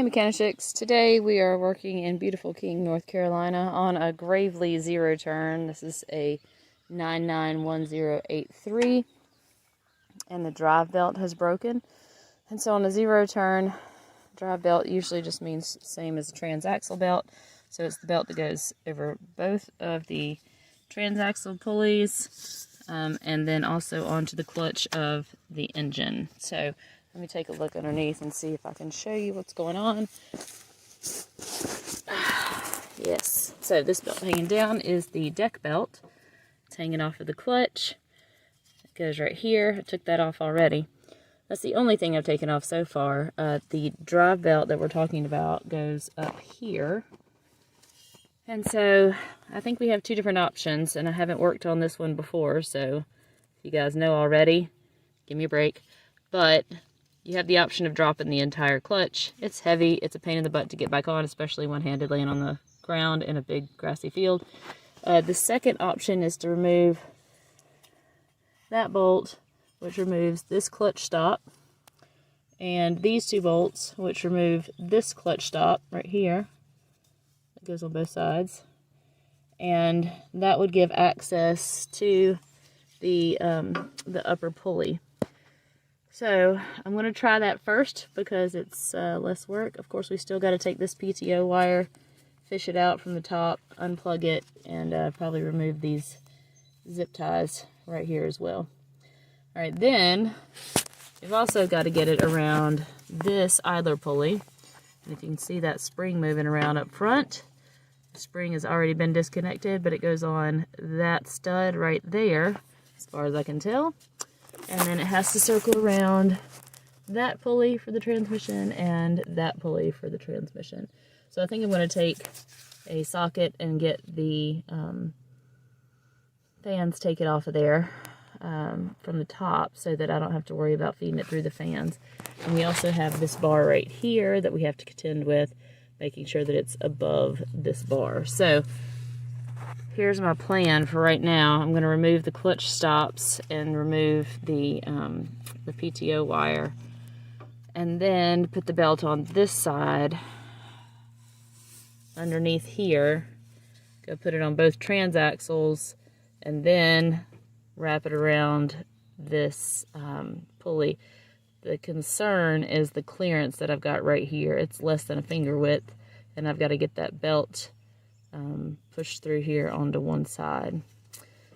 Hey MechaniChics, today we are working in beautiful King, North Carolina on a Gravely zero turn. This is a 991083 and the drive belt has broken. And so on a zero turn, drive belt usually just means same as a transaxle belt. So it's the belt that goes over both of the transaxle pulleys and then also onto the clutch of the engine. So let me take a look underneath and see if I can show you what's going on. Yes, so this belt hanging down is the deck belt. It's hanging off of the clutch. It goes right here. I took that off already. That's the only thing I've taken off so far. The drive belt that we're talking about goes up here. And so I think we have two different options, and I haven't worked on this one before, so if you guys know already, give me a break. But you have the option of dropping the entire clutch. It's heavy, it's a pain in the butt to get back on, especially one-handed laying on the ground in a big grassy field. The second option is to remove that bolt, which removes this clutch stop, and these two bolts, which remove this clutch stop right here. It goes on both sides. And that would give access to the upper pulley. So I'm going to try that first because it's less work. Of course, we still got to take this PTO wire, fish it out from the top, unplug it, and probably remove these zip ties right here as well. All right, then we've also got to get it around this idler pulley. And if you can see that spring moving around up front, the spring has already been disconnected, but it goes on that stud right there, as far as I can tell. And then it has to circle around that pulley for the transmission and that pulley for the transmission. So I think I'm going to take a socket and get the fans taken off of there from the top so that I don't have to worry about feeding it through the fans. And we also have this bar right here that we have to contend with, making sure that it's above this bar. So here's my plan for right now. I'm going to remove the clutch stops and remove the PTO wire, and then put the belt on this side underneath here. Go put it on both transaxles, and then wrap it around this pulley. The concern is the clearance that I've got right here. It's less than a finger width, and I've got to get that belt pushed through here onto one side.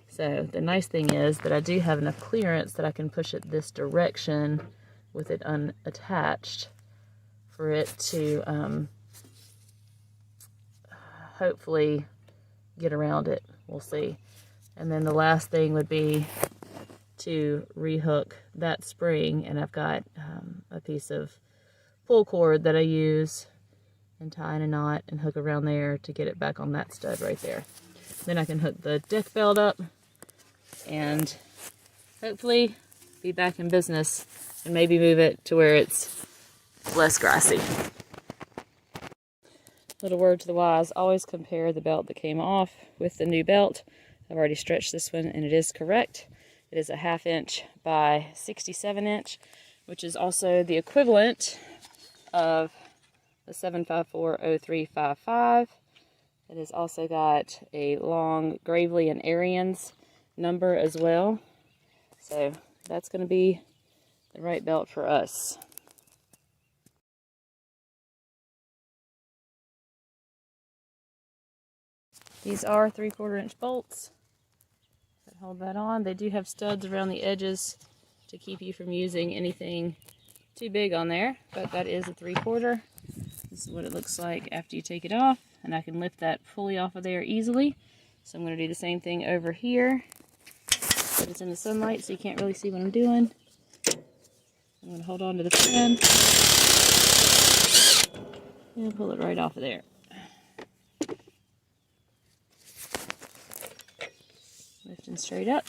So the nice thing is that I do have enough clearance that I can push it this direction with it unattached for it to hopefully get around it. We'll see. And then the last thing would be to rehook that spring, and I've got a piece of pull cord that I use and tie in a knot and hook around there to get it back on that stud right there. Then I can hook the deck belt up and hopefully be back in business and maybe move it to where it's less grassy. Little word to the wise, always compare the belt that came off with the new belt. I've already stretched this one and it is correct. It is a 1/2 inch by 67 inch, which is also the equivalent of the 7540355. It has also got a long Gravely and Arians number as well. So that's going to be the right belt for us. These are 3/4 inch bolts that hold that on. They do have studs around the edges to keep you from using anything too big on there, but that is a 3/4. This is what it looks like after you take it off, and I can lift that pulley off of there easily. So I'm going to do the same thing over here, but it's in the sunlight so you can't really see what I'm doing. I'm going to hold on to the fan and pull it right off of there. Lifting straight up.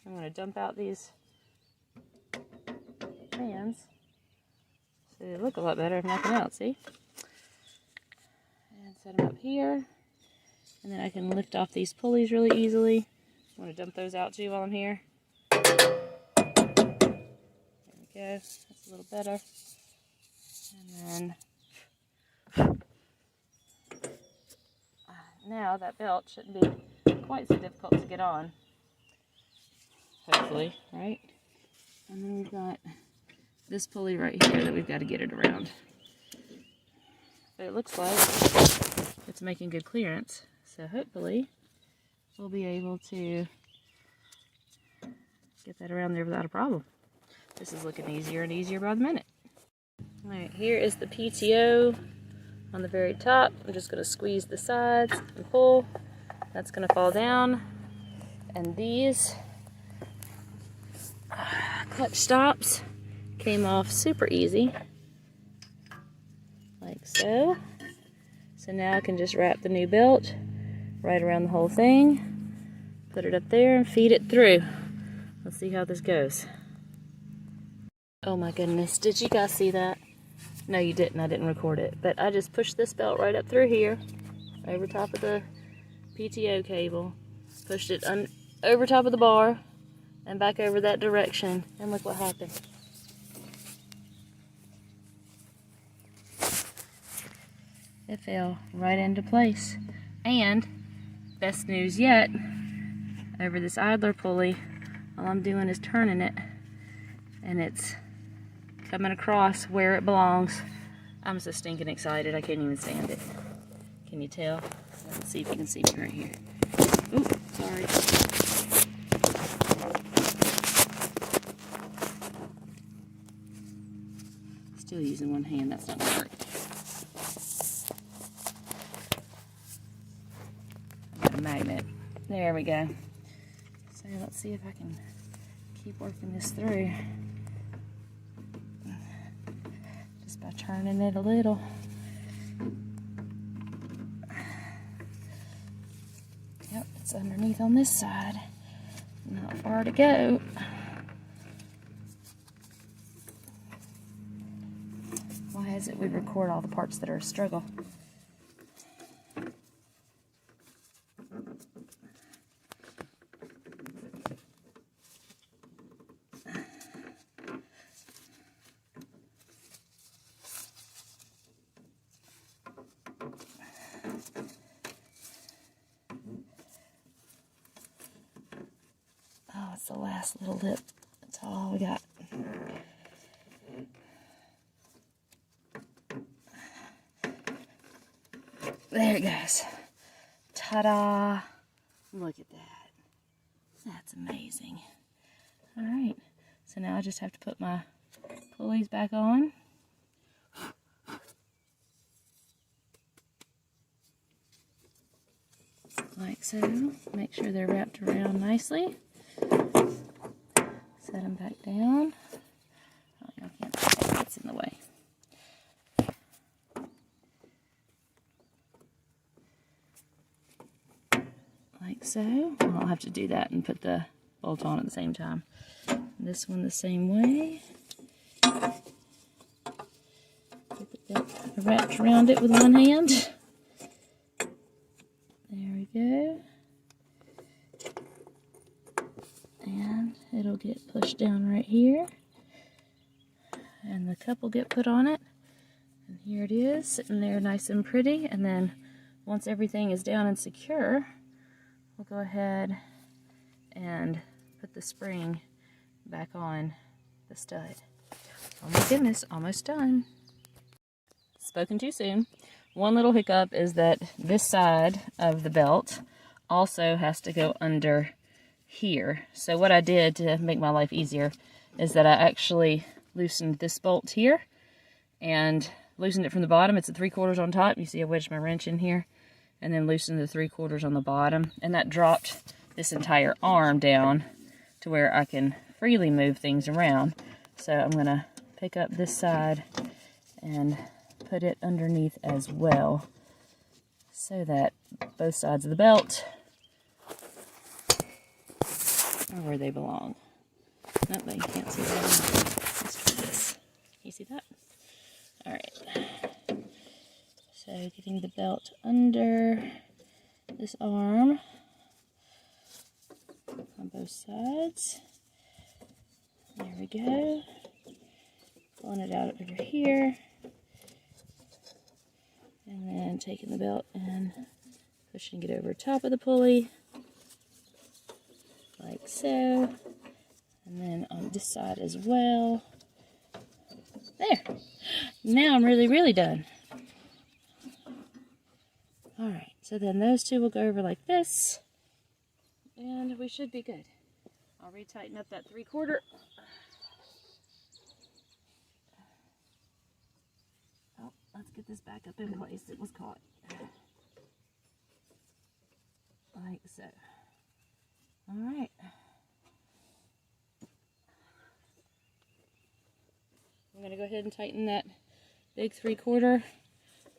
I'm going to dump out these fans so they look a lot better if nothing else, see? And set them up here. And then I can lift off these pulleys really easily. I'm going to dump those out too while I'm here. There we go. That's a little better. And then now that belt shouldn't be quite so difficult to get on. Hopefully, right? And then we've got this pulley right here that we've got to get it around. But it looks like it's making good clearance. So hopefully we'll be able to get that around there without a problem. This is looking easier and easier by the minute. Alright, here is the PTO on the very top. I'm just going to squeeze the sides and pull. That's going to fall down. And these clutch stops came off super easy. Like so. So now I can just wrap the new belt right around the whole thing, put it up there and feed it through. Let's see how this goes. Oh my goodness, did you guys see that? No, you didn't. I didn't record it. But I just pushed this belt right up through here, over top of the PTO cable, pushed it over top of the bar, and back over that direction. And look what happened. It fell right into place. And, best news yet, over this idler pulley, all I'm doing is turning it, and it's coming across where it belongs. I'm so stinking excited, I can't even stand it. Can you tell? Let's see if you can see me right here. Ooh, sorry. Still using one hand, that's not gonna work. I've got a magnet. There we go. So let's see if I can keep working this through. Just by turning it a little. Yep, it's underneath on this side. Not far to go. Why is it we record all the parts that are a struggle? Oh, it's the last little lip. That's all we got. There it goes. Ta-da! Look at that. That's amazing. Alright, so now I just have to put my pulleys back on. Like so. Make sure they're wrapped around nicely. Set them back down. Oh, I can't see that, it's in the way. Like so. I'll have to do that and put the bolt on at the same time. This one the same way. Get the belt wrapped around it with one hand. There we go. And it'll get pushed down right here. And the cup will get put on it. And here it is, sitting there nice and pretty. And then once everything is down and secure, we'll go ahead and put the spring back on the stud. Oh my goodness, almost done. Spoken too soon. One little hiccup is that this side of the belt also has to go under here. So what I did to make my life easier is that I actually loosened this bolt here and loosened it from the bottom. It's a 3/4 on top. You see I wedged my wrench in here and then loosened the 3/4 on the bottom, and that dropped this entire arm down to where I can freely move things around. So I'm gonna pick up this side and put it underneath as well so that both sides of the belt are where they belong. No, but you can't see that. Let's try this. Can you see that? Alright. So getting the belt under this arm on both sides. There we go. Pulling it out over here. And then taking the belt and Pushing it over top of the pulley, like so. And then on this side as well. There. Now I'm really done. Alright, so then those two will go over like this. And we should be good. I'll retighten up that 3/4. Oh, let's get this back up in place. It was caught. Like so. Alright. I'm going to go ahead and tighten that big 3/4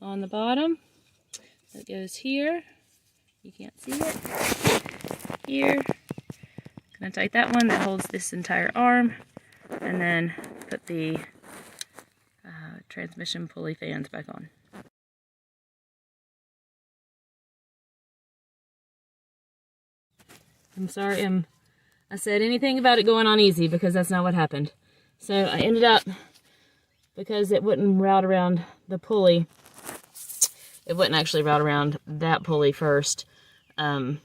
on the bottom. That goes here. You can't see it. Here. Going to tighten that one that holds this entire arm. And then put the transmission pulley fans back on. I'm sorry I said anything about it going on easy, because that's not what happened. So I ended up, because it wouldn't route around the pulley, it wouldn't actually route around that pulley first. It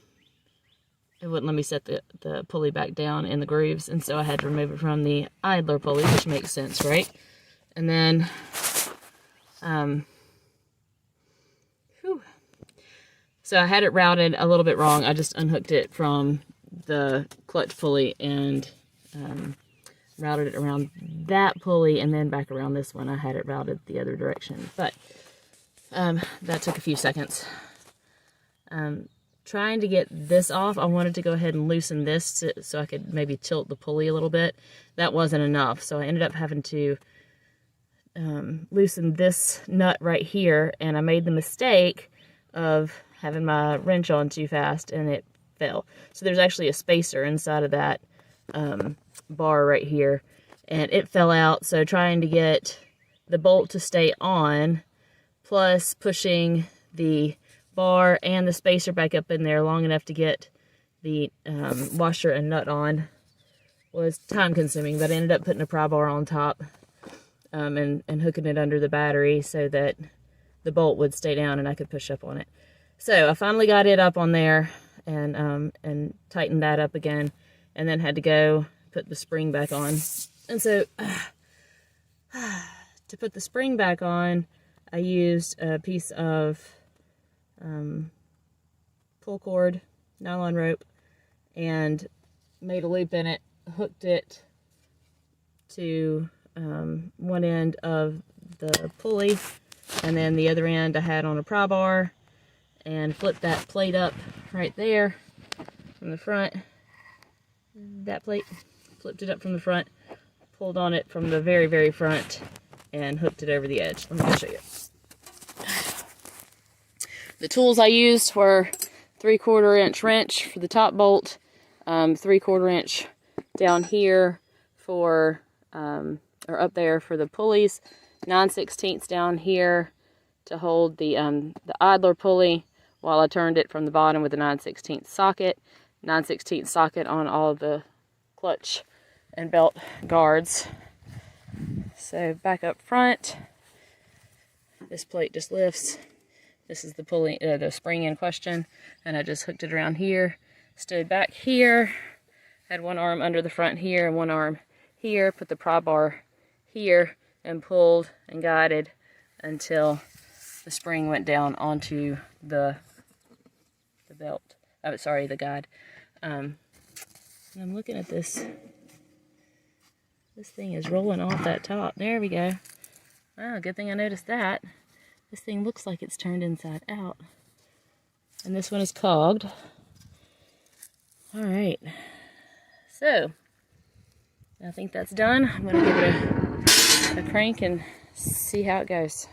wouldn't let me set the pulley back down in the grooves, and so I had to remove it from the idler pulley, which makes sense, right? And then, so I had it routed a little bit wrong. I just unhooked it from the clutch pulley and routed it around that pulley and then back around this one. I had it routed the other direction, but that took a few seconds. Trying to get this off, I wanted to go ahead and loosen this so I could maybe tilt the pulley a little bit. That wasn't enough, so I ended up having to loosen this nut right here, and I made the mistake of having my wrench on too fast and it fell. So there's actually a spacer inside of that bar right here, and it fell out. So trying to get the bolt to stay on, plus pushing the bar and the spacer back up in there long enough to get the washer and nut on, was time consuming. But I ended up putting a pry bar on top and hooking it under the battery so that the bolt would stay down and I could push up on it. So I finally got it up on there and tightened that up again, and then had to go put the spring back on. And so to put the spring back on, I used a piece of pull cord, nylon rope, and made a loop in it, hooked it to one end of the pulley, and then the other end I had on a pry bar, and flipped that plate up right there from the front. That plate, flipped it up from the front, pulled on it from the very front, and hooked it over the edge. Let me show you. The tools I used were 3/4 inch wrench for the top bolt, 3/4 inch down here for, or up there for the pulleys, 9/16 down here to hold the idler pulley while I turned it from the bottom with a 9/16 socket, 9/16 socket on all of the clutch and belt guards. So back up front, this plate just lifts. This is the pulley, the spring in question, and I just hooked it around here, stood back here, had one arm under the front here and one arm here, put the pry bar here, and pulled and guided until the spring went down onto the belt. Oh, sorry, the guide. And I'm looking at this. This thing is rolling off that top. There we go. Oh, good thing I noticed that. This thing looks like it's turned inside out. And this one is cogged. Alright. So, I think that's done. I'm going to give it a crank and see how it goes.